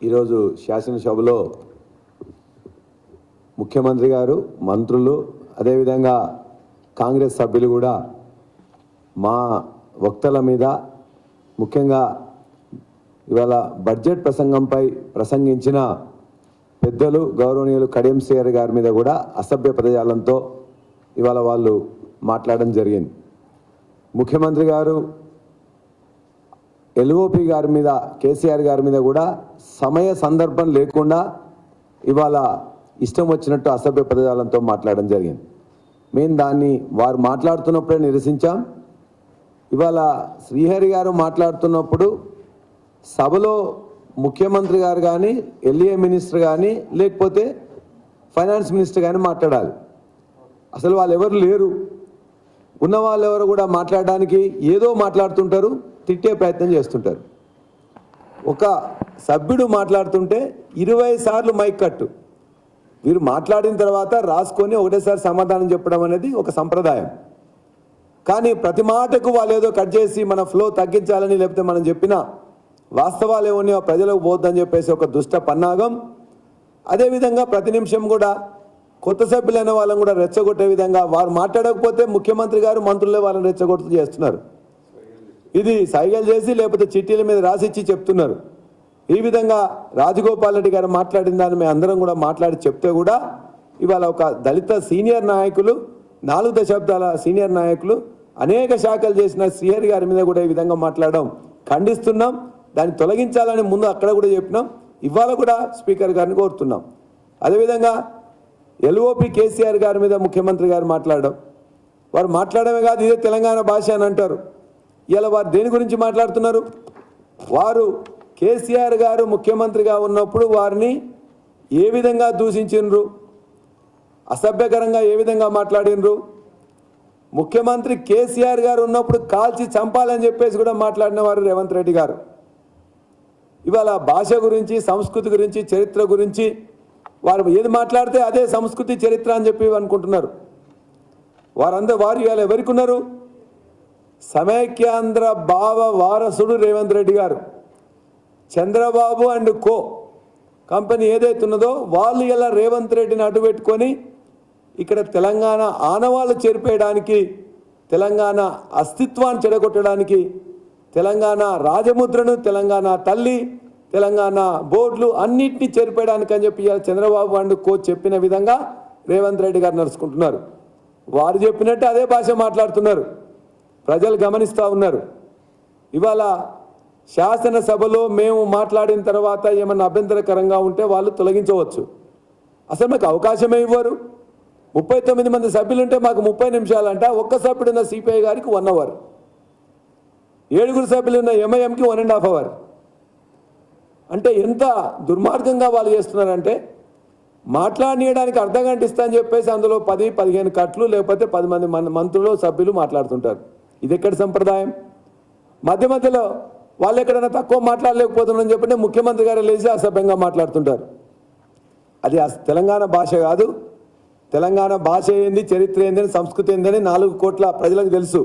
ఈరోజు శాసనసభలో ముఖ్యమంత్రి గారు, మంత్రులు, అదేవిధంగా కాంగ్రెస్ సభ్యులు కూడా మా వక్తల మీద ముఖ్యంగా ఇవాళ బడ్జెట్ ప్రసంగంపై ప్రసంగించిన పెద్దలు గౌరవనీయులు కడియం శ్రీహరి గారి మీద కూడా అసభ్య పదజాలంతో ఇవాళ వాళ్ళు మాట్లాడడం జరిగింది. ముఖ్యమంత్రి గారు ఎల్ఓపి గారి మీద, కేసీఆర్ గారి మీద కూడా సమయ సందర్భం లేకుండా ఇవాళ ఇష్టం వచ్చినట్టు అసభ్య పదజాలంతో మాట్లాడడం జరిగింది. మేము దాన్ని వారు మాట్లాడుతున్నప్పుడే నిరసించాం. ఇవాళ శ్రీహరి గారు మాట్లాడుతున్నప్పుడు సభలో ముఖ్యమంత్రి గారు కానీ, ఎల్ఏ మినిస్టర్ కానీ, లేకపోతే ఫైనాన్స్ మినిస్టర్ కానీ మాట్లాడాలి. అసలు వాళ్ళు ఎవరు లేరు. ఉన్న వాళ్ళు ఎవరు కూడా మాట్లాడడానికి ఏదో మాట్లాడుతుంటారు, తిట్టే ప్రయత్నం చేస్తుంటారు. ఒక సభ్యుడు మాట్లాడుతుంటే 20 సార్లు మైక్ కట్టు. వీరు మాట్లాడిన తర్వాత రాసుకొని ఒకటేసారి సమాధానం చెప్పడం అనేది ఒక సంప్రదాయం. కానీ ప్రతి మాటకు వాళ్ళు ఏదో కట్ చేసి మన ఫ్లో తగ్గించాలని, లేకపోతే మనం చెప్పిన వాస్తవాలు ఏమో ప్రజలకు పోద్దని చెప్పేసి ఒక దుష్ట పన్నాగం. అదేవిధంగా ప్రతి నిమిషం కూడా కొత్త సభ్యులైన వాళ్ళని కూడా రెచ్చగొట్టే విధంగా వారు మాట్లాడకపోతే ముఖ్యమంత్రి గారు, మంత్రులే వాళ్ళని రెచ్చగొట్టు చేస్తున్నారు. ఇది సైగలు చేసి లేకపోతే చిట్టీల మీద రాసిచ్చి చెప్తున్నారు. ఈ విధంగా రాజగోపాల్ రెడ్డి గారు మాట్లాడిన దాన్ని మేము అందరం కూడా మాట్లాడి చెప్తే కూడా ఇవాళ ఒక దళిత సీనియర్ నాయకులు, 4 దశాబ్దాల సీనియర్ నాయకులు, అనేక శాఖలు చేసిన శ్రీహరి గారి మీద కూడా ఈ విధంగా మాట్లాడడం ఖండిస్తున్నాం. దాన్ని తొలగించాలని ముందు అక్కడ కూడా చెప్పినాం. ఇవాళ కూడా స్పీకర్ గారిని కోరుతున్నాం. అదేవిధంగా ఎల్ఓపి కేసీఆర్ గారి మీద ముఖ్యమంత్రి గారు మాట్లాడడం, వారు మాట్లాడమే కాదు ఇదే తెలంగాణ భాష అని అంటారు. ఇలా వారు దేని గురించి మాట్లాడుతున్నారు? వారు కేసీఆర్ గారు ముఖ్యమంత్రిగా ఉన్నప్పుడు వారిని ఏ విధంగా దూషించిండ్రు, అసభ్యకరంగా ఏ విధంగా మాట్లాడినరు. ముఖ్యమంత్రి కేసీఆర్ గారు ఉన్నప్పుడు కాల్చి చంపాలని చెప్పేసి కూడా మాట్లాడిన వారు రేవంత్ రెడ్డి గారు. ఇవాళ భాష గురించి, సంస్కృతి గురించి, చరిత్ర గురించి వారు ఏది మాట్లాడితే అదే సంస్కృతి, చరిత్ర అని చెప్పి అనుకుంటున్నారు. వారు ఇవాళ ఎవరికి ఉన్నారు? సమైక్యాంధ్ర భావ వారసుడు రేవంత్ రెడ్డి గారు. చంద్రబాబు అండ్ కో కంపెనీ ఏదైతే ఉన్నదో వాళ్ళు ఇలా రేవంత్ రెడ్డిని అడ్డుపెట్టుకొని ఇక్కడ తెలంగాణ ఆనవాళ్ళు చెరిపేయడానికి, తెలంగాణ అస్తిత్వాన్ని చెడగొట్టడానికి, తెలంగాణ రాజముద్రను, తెలంగాణ తల్లి, తెలంగాణ బోర్డులు అన్నింటినీ చెరిపేయడానికి అని చెప్పి చంద్రబాబు అండ్ కో చెప్పిన విధంగా రేవంత్ రెడ్డి గారు నడుచుకుంటున్నారు. వారు చెప్పినట్టు అదే భాష మాట్లాడుతున్నారు. ప్రజలు గమనిస్తూ ఉన్నారు. ఇవాళ శాసనసభలో మేము మాట్లాడిన తర్వాత ఏమన్నా అభ్యంతరకరంగా ఉంటే వాళ్ళు తొలగించవచ్చు. అసలు మాకు అవకాశమే ఇవ్వరు. 39 మంది సభ్యులు ఉంటే మాకు 30 నిమిషాలంట. ఒక్క సభ్యుడున్న సిపిఐ గారికి 1 అవర్, 7 సభ్యులు ఉన్న ఎంఐఎంకి 1.5 అవర్. అంటే ఎంత దుర్మార్గంగా వాళ్ళు చేస్తున్నారంటే, మాట్లాడనీయడానికి అర్ధగంట ఇస్తా అని చెప్పేసి అందులో 10-15 కట్లు లేకపోతే 10 మంది మంత్రులు, సభ్యులు మాట్లాడుతుంటారు. ఇది ఎక్కడి సంప్రదాయం? మధ్యలో వాళ్ళు ఎక్కడైనా తక్కువ మాట్లాడలేకపోతున్నారని చెప్పంటే ముఖ్యమంత్రి గారు లేచి అసభ్యంగా మాట్లాడుతుంటారు. అది తెలంగాణ భాష కాదు. తెలంగాణ భాష ఏంది, చరిత్ర ఏందని, సంస్కృతి ఏందని 4 కోట్ల ప్రజలకు తెలుసు.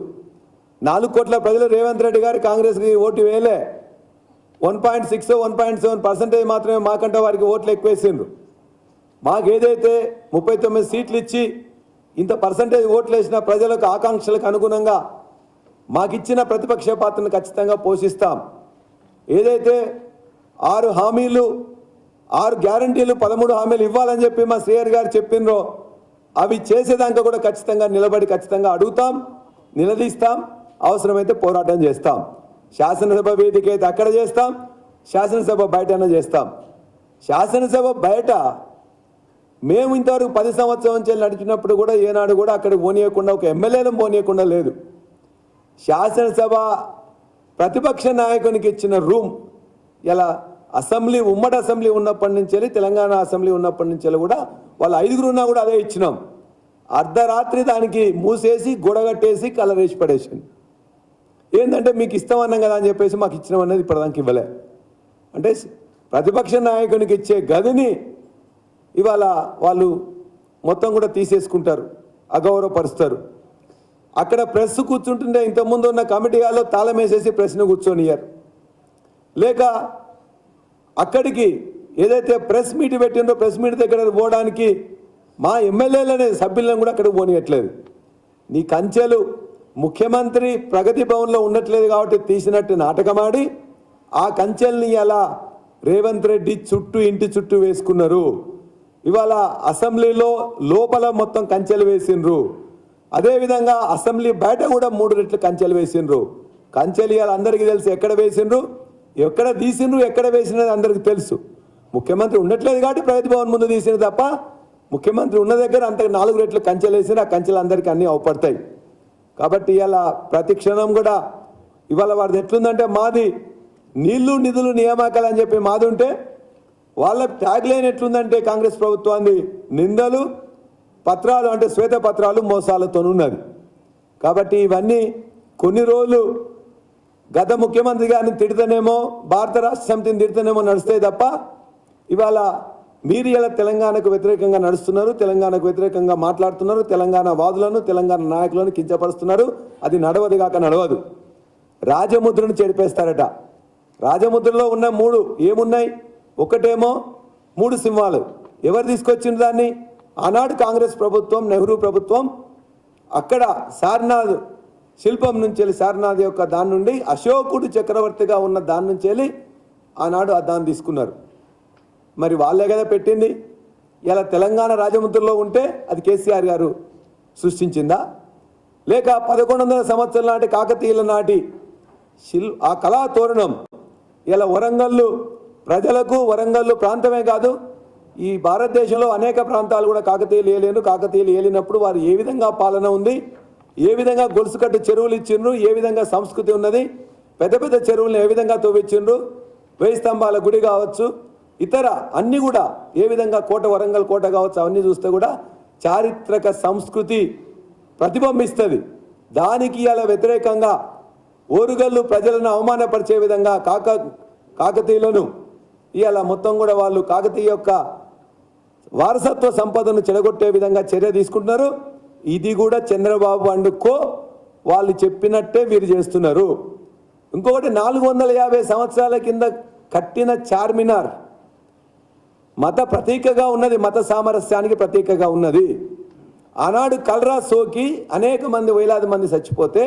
4 కోట్ల ప్రజలు రేవంత్ రెడ్డి గారు కాంగ్రెస్కి ఓటు వేయలే. 1.6-1.7% మాత్రమే మాకంటే వారికి ఓట్లు ఎక్కువేసిండ్రు. మాకు ఏదైతే 39 సీట్లు ఇచ్చి ఇంత పర్సంటేజ్ ఓట్లు వేసిన ప్రజలకు ఆకాంక్షలకు అనుగుణంగా మాకిచ్చిన ప్రతిపక్ష పాత్రను ఖచ్చితంగా పోషిస్తాం. ఏదైతే 6 హామీలు, 6 గ్యారంటీలు, 13 హామీలు ఇవ్వాలని చెప్పి మా శ్రీహరి గారు చెప్పిండ్రో అవి చేసేదాకా కూడా ఖచ్చితంగా నిలబడి ఖచ్చితంగా అడుగుతాం, నిలదీస్తాం, అవసరమైతే పోరాటం చేస్తాం. శాసనసభ వేదిక అయితే అక్కడ చేస్తాం, శాసనసభ బయటనే చేస్తాం. శాసనసభ బయట మేము ఇంతవరకు 10 సంవత్సరాల నుంచి నడిచినప్పుడు కూడా ఏనాడు కూడా అక్కడికి పోనీయకుండా, ఒక ఎమ్మెల్యేలను పోనీయకుండా లేదు. శాసనసభ ప్రతిపక్ష నాయకునికి ఇచ్చిన రూమ్ ఇలా అసెంబ్లీ, ఉమ్మడి అసెంబ్లీ ఉన్నప్పటి నుంచి, తెలంగాణ అసెంబ్లీ ఉన్నప్పటి నుంచి కూడా వాళ్ళు 5 ఉన్నా కూడా అదే ఇచ్చినాం. అర్ధరాత్రి దానికి మూసేసి గొడగట్టేసి కలరేసి పడేసింది. ఏంటంటే మీకు ఇస్తామన్నాం కదా అని చెప్పేసి మాకు ఇచ్చినాం అనేది ఇప్పటిదానికి ఇవ్వలే. అంటే ప్రతిపక్ష నాయకునికి ఇచ్చే గదిని ఇవాళ వాళ్ళు మొత్తం కూడా తీసేసుకుంటారు, అగౌరవపరుస్తారు. అక్కడ ప్రెస్ కూర్చుంటుంటే ఇంతకుముందు ఉన్న కమిటీ హాల్లో తాళం వేసేసి ప్రెస్ను కూర్చొనియ్యారు. లేక అక్కడికి ఏదైతే ప్రెస్ మీట్ పెట్టిందో ప్రెస్ మీట్ దగ్గర పోవడానికి మా ఎమ్మెల్యేలనే సభ్యులను కూడా అక్కడికి పోనీయట్లేదు. నీ కంచెలు ముఖ్యమంత్రి ప్రగతి భవన్లో ఉండట్లేదు కాబట్టి తీసినట్టు నాటకమాడి ఆ కంచెల్ని అలా రేవంత్ రెడ్డి చుట్టూ ఇంటి చుట్టూ వేసుకున్నారు. ఇవాళ అసెంబ్లీలో లోపల మొత్తం కంచెలు వేసిండ్రు. అదేవిధంగా అసెంబ్లీ బయట కూడా 3 రెట్లు కంచెలు వేసిండ్రు. కంచెలు ఇవాళ అందరికీ తెలుసు ఎక్కడ వేసిండ్రు, ఎక్కడ తీసిండ్రు, ఎక్కడ వేసినది అందరికీ తెలుసు. ముఖ్యమంత్రి ఉండట్లేదు కాబట్టి ప్రగతి భవన్ ముందు తీసిన తప్ప ముఖ్యమంత్రి ఉన్న దగ్గర అంత 4 రెట్లు కంచెలు వేసిన ఆ కంచెలు అందరికీ అన్నీ అవపడతాయి. కాబట్టి ఇవాళ ప్రతి క్షణం కూడా ఇవాళ వాడిది ఎట్లుందంటే మాది నీళ్లు నిధులు నియామకాలు అని చెప్పి మాది ఉంటే వాళ్ళ ట్యాగ్ లైన్ ఎట్లుందంటే కాంగ్రెస్ ప్రభుత్వాన్ని నిందలు పత్రాలు అంటే శ్వేతపత్రాలు మోసాలతో ఉన్నది. కాబట్టి ఇవన్నీ కొన్ని రోజులు గత ముఖ్యమంత్రి గారిని తిడితేనేమో భారత రాష్ట్ర సమితిని తిడితేనేమో నడుస్తాయి తప్ప ఇవాళ మీరు ఇలా తెలంగాణకు వ్యతిరేకంగా నడుస్తున్నారు, తెలంగాణకు వ్యతిరేకంగా మాట్లాడుతున్నారు, తెలంగాణ వాదులను తెలంగాణ నాయకులను కించపరుస్తున్నారు. అది నడవదు కాక నడవదు. రాజముద్రను చెడిపేస్తారట. రాజముద్రలో ఉన్న 3 ఏమున్నాయి? ఒకటేమో 3 సింహాలు. ఎవరు తీసుకొచ్చిన దాన్ని? ఆనాడు కాంగ్రెస్ ప్రభుత్వం, నెహ్రూ ప్రభుత్వం అక్కడ సారనాథ్ శిల్పం నుంచి వెళ్ళి సారనాథ్ యొక్క దాని నుండి అశోకుడు చక్రవర్తిగా ఉన్న దాని నుంచి వెళ్ళి ఆనాడు ఆ దాన్ని తీసుకున్నారు. మరి వాళ్ళే కదా పెట్టింది. ఇలా తెలంగాణ రాజముద్రలో ఉంటే అది కేసీఆర్ గారు సృష్టించిందా? లేక 1100 సంవత్సరాల నాటి కాకతీయుల నాటి ఆ కళా తోరణం ఇలా వరంగల్లు ప్రజలకు, వరంగల్లు ప్రాంతమే కాదు ఈ భారతదేశంలో అనేక ప్రాంతాలు కూడా కాకతీయులు ఏలేను. కాకతీయులు ఏలినప్పుడు వారు ఏ విధంగా పాలన ఉంది, ఏ విధంగా గొలుసుకట్టు చెరువులు ఇచ్చిండ్రు, ఏ విధంగా సంస్కృతి ఉన్నది, పెద్ద పెద్ద చెరువులను ఏ విధంగా తవ్వించిండ్రు, 1000 స్తంభాల గుడి కావచ్చు, ఇతర అన్నీ కూడా ఏ విధంగా కోట, వరంగల్ కోట కావచ్చు, అవన్నీ చూస్తే కూడా చారిత్రక సంస్కృతి ప్రతిబింబిస్తుంది. దానికి ఇలా వ్యతిరేకంగా ఓరుగల్లు ప్రజలను అవమానపరిచే విధంగా కాకతీయులను ఇవాళ మొత్తం కూడా వాళ్ళు కాకతీయ యొక్క వారసత్వ సంపదను చెడగొట్టే విధంగా చర్య తీసుకుంటున్నారు. ఇది కూడా చంద్రబాబు అండుకో వాళ్ళు చెప్పినట్టే వీరు చేస్తున్నారు. ఇంకొకటి 450 సంవత్సరాల కింద కట్టిన చార్మినార్ మత ప్రతీకగా ఉన్నది, మత సామరస్యానికి ప్రతీకగా ఉన్నది. ఆనాడు కలరా సోకి అనేక మంది, వేలాది మంది చచ్చిపోతే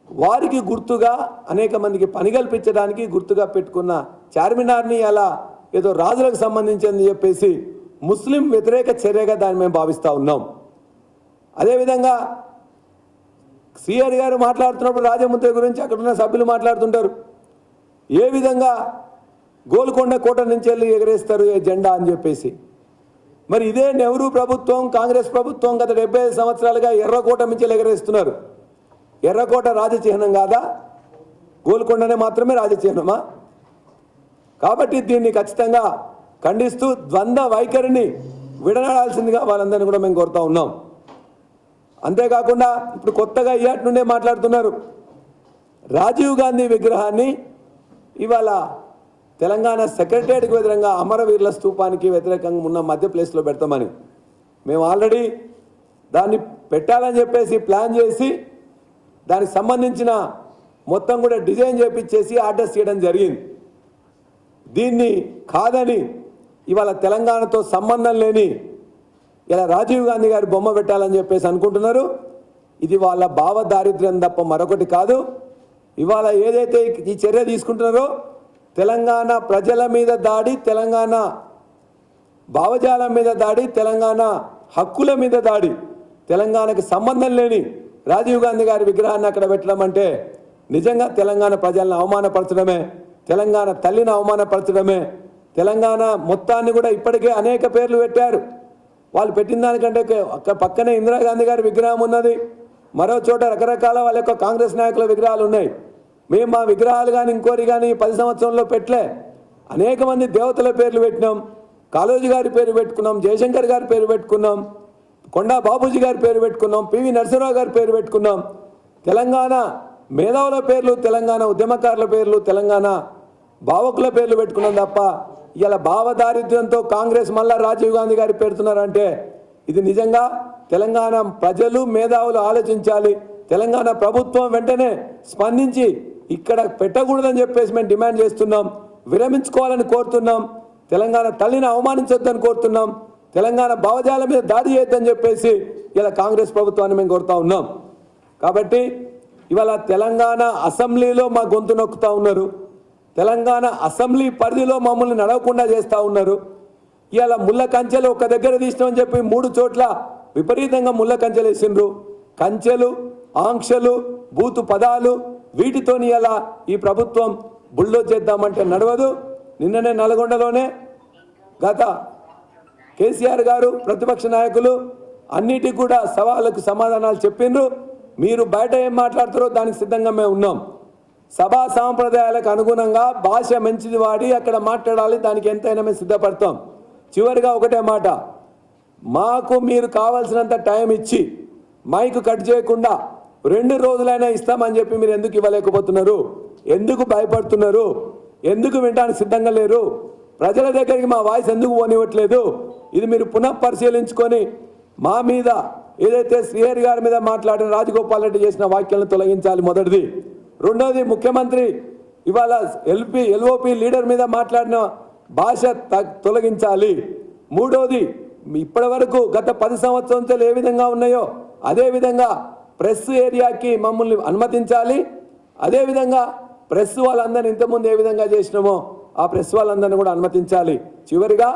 వారికి గుర్తుగా అనేక మందికి పని కల్పించడానికి గుర్తుగా పెట్టుకున్న చార్మినార్ని అలా ఏదో రాజులకు సంబంధించిందని చెప్పేసి ముస్లిం వ్యతిరేక చర్యగా దాన్ని మేము భావిస్తూ ఉన్నాం. అదేవిధంగా సిఆర్ గారు మాట్లాడుతున్నప్పుడు రాజముద్ర గురించి అక్కడ ఉన్న సభ్యులు మాట్లాడుతుంటారు. ఏ విధంగా గోల్కొండ కోట నుంచి వెళ్ళి ఎగరేస్తారు జెండా అని చెప్పేసి. మరి ఇదే నెహ్రూ ప్రభుత్వం, కాంగ్రెస్ ప్రభుత్వం గత 75 సంవత్సరాలుగా ఎర్రకోట నుంచి ఎగరేస్తున్నారు. ఎర్రకోట రాజచిహ్నం కాదా? గోల్కొండనే మాత్రమే రాజచిహ్నమా? కాబట్టి దీన్ని ఖచ్చితంగా ఖండిస్తూ ద్వంద్వ వైఖరిని విడనాడాల్సిందిగా వాళ్ళందరినీ కూడా మేము కోరుతా ఉన్నాం. అంతేకాకుండా ఇప్పుడు కొత్తగా ఇయాటి నుండే మాట్లాడుతున్నారు రాజీవ్ గాంధీ విగ్రహాన్ని ఇవాళ తెలంగాణ సెక్రటరియట్కి వ్యతిరేకంగా అమరవీరుల స్తూపానికి వ్యతిరేకంగా ఉన్న మధ్య ప్లేస్లో పెడతామని. మేము ఆల్రెడీ దాన్ని పెట్టాలని చెప్పేసి ప్లాన్ చేసి దానికి సంబంధించిన మొత్తం కూడా డిజైన్ చేపించేసి ఆర్డర్స్ చేయడం జరిగింది. దీన్ని కాదని ఇవాళ తెలంగాణతో సంబంధం లేని ఇలా రాజీవ్ గాంధీ గారి బొమ్మ పెట్టాలని చెప్పేసి అనుకుంటున్నారు. ఇది వాళ్ళ భావ దారిద్ర్యం తప్ప మరొకటి కాదు. ఇవాళ ఏదైతే ఈ చర్య తీసుకుంటున్నారో తెలంగాణ ప్రజల మీద దాడి, తెలంగాణ భావజాలం మీద దాడి, తెలంగాణ హక్కుల మీద దాడి, తెలంగాణకు సంబంధం లేని రాజీవ్ గాంధీ గారి విగ్రహాన్ని అక్కడ పెట్టడం అంటే నిజంగా తెలంగాణ ప్రజలను అవమానపరచడమే, తెలంగాణ తల్లిని అవమానపరచడమే. తెలంగాణ మొత్తాన్ని కూడా ఇప్పటికే అనేక పేర్లు పెట్టారు. వాళ్ళు పెట్టిన దానికంటే అక్కడ పక్కనే ఇందిరాగాంధీ గారి విగ్రహం ఉన్నది, మరో చోట రకరకాల వాళ్ళ యొక్క కాంగ్రెస్ నాయకుల విగ్రహాలు ఉన్నాయి. మేము మా విగ్రహాలు కానీ ఇంకోరి కానీ 10 సంవత్సరంలో పెట్టలే. అనేక మంది దేవతల పేర్లు పెట్టినాం, కాళోజీ గారి పేరు పెట్టుకున్నాం, జయశంకర్ గారి పేరు పెట్టుకున్నాం, కొండా బాబూజీ గారి పేరు పెట్టుకున్నాం, పివి నరసింహరావు గారి పేరు పెట్టుకున్నాం. తెలంగాణ మేధావుల పేర్లు, తెలంగాణ ఉద్యమకారుల పేర్లు, తెలంగాణ భావకుల పేర్లు పెట్టుకున్నాం తప్ప ఇలా భావదారిద్ర్యంతో కాంగ్రెస్ మళ్ళా రాజీవ్ గాంధీ గారి పెడుతున్నారంటే ఇది నిజంగా తెలంగాణ ప్రజలు మేధావులు ఆలోచించాలి. తెలంగాణ ప్రభుత్వం వెంటనే స్పందించి ఇక్కడ పెట్టకూడదని చెప్పేసి మేము డిమాండ్ చేస్తున్నాం. విరమించుకోవాలని కోరుతున్నాం. తెలంగాణ తల్లిని అవమానించొద్దని కోరుతున్నాం. తెలంగాణ భావజాల మీద దాడి చేయొద్దని చెప్పేసి ఇలా కాంగ్రెస్ ప్రభుత్వాన్ని మేము కోరుతా ఉన్నాం. కాబట్టి ఇవాళ తెలంగాణ అసెంబ్లీలో మా గొంతు నొక్కుతా ఉన్నారు. తెలంగాణ అసెంబ్లీ పరిధిలో మమ్మల్ని నడవకుండా చేస్తూ ఉన్నారు. ఇవాళ ముళ్ళ కంచెలు ఒక దగ్గర తీసినామని చెప్పి 3 చోట్ల విపరీతంగా ముళ్ళ కంచెలు వేసిండ్రు. కంచెలు, ఆంక్షలు, బూతు పదాలు వీటితోని ఇలా ఈ ప్రభుత్వం బుల్డోజ్ చేద్దామంటే నడవదు. నిన్ననే నల్గొండలోనే గత కేసీఆర్ గారు ప్రతిపక్ష నాయకులు అన్నిటికీ కూడా సవాళ్ళకు సమాధానాలు చెప్పిండ్రు. మీరు బయట ఏం మాట్లాడుతారో దానికి సిద్ధంగా మేము ఉన్నాం. సభా సాంప్రదాయాలకు అనుగుణంగా భాష మంచిది వాడి అక్కడ మాట్లాడాలి. దానికి ఎంతైనా మేము సిద్ధపడతాం. చివరిగా ఒకటే మాట, మాకు మీరు కావాల్సినంత టైం ఇచ్చి మైక్ కట్ చేయకుండా 2 రోజులైనా ఇస్తామని చెప్పి మీరు ఎందుకు ఇవ్వలేకపోతున్నారు? ఎందుకు భయపడుతున్నారు? ఎందుకు వినడానికి సిద్ధంగా లేరు? ప్రజల దగ్గరికి మా వాయిస్ ఎందుకు పోనివ్వట్లేదు? ఇది మీరు పునఃపరిశీలించుకొని మా మీద ఏదైతే శ్రీహరి గారి మీద మాట్లాడిన రాజగోపాల్ రెడ్డి చేసిన వ్యాఖ్యలను తొలగించాలి. మొదటిది. రెండోది, ముఖ్యమంత్రి ఇవాళ ఎల్ఓపి లీడర్ మీద మాట్లాడిన భాష తొలగించాలి. మూడోది, ఇప్పటి వరకు గత 10 సంవత్సరాలు ఏ విధంగా ఉన్నాయో అదే విధంగా ప్రెస్ ఏరియాకి మమ్మల్ని అనుమతించాలి. అదేవిధంగా ప్రెస్ వాళ్ళందరినీ ఇంతకుముందు ఏ విధంగా చేసినామో ఆ ప్రెస్ వాళ్ళందరినీ కూడా అనుమతించాలి. చివరిగా,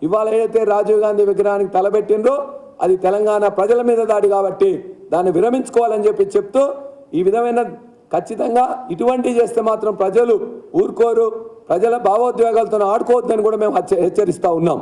ఇవాళ ఏదైతే రాజీవ్ గాంధీ విగ్రహానికి తలబెట్టిండ్రో అది తెలంగాణ ప్రజల మీద దాడి కాబట్టి దాన్ని విరమించుకోవాలని చెప్తూ ఈ విధమైన ఖచ్చితంగా ఇటువంటివి చేస్తే మాత్రం ప్రజలు ఊరుకోరు. ప్రజల భావోద్వేగాలతో ఆడుకోవద్దని కూడా మేము హెచ్చరిస్తూ ఉన్నాం.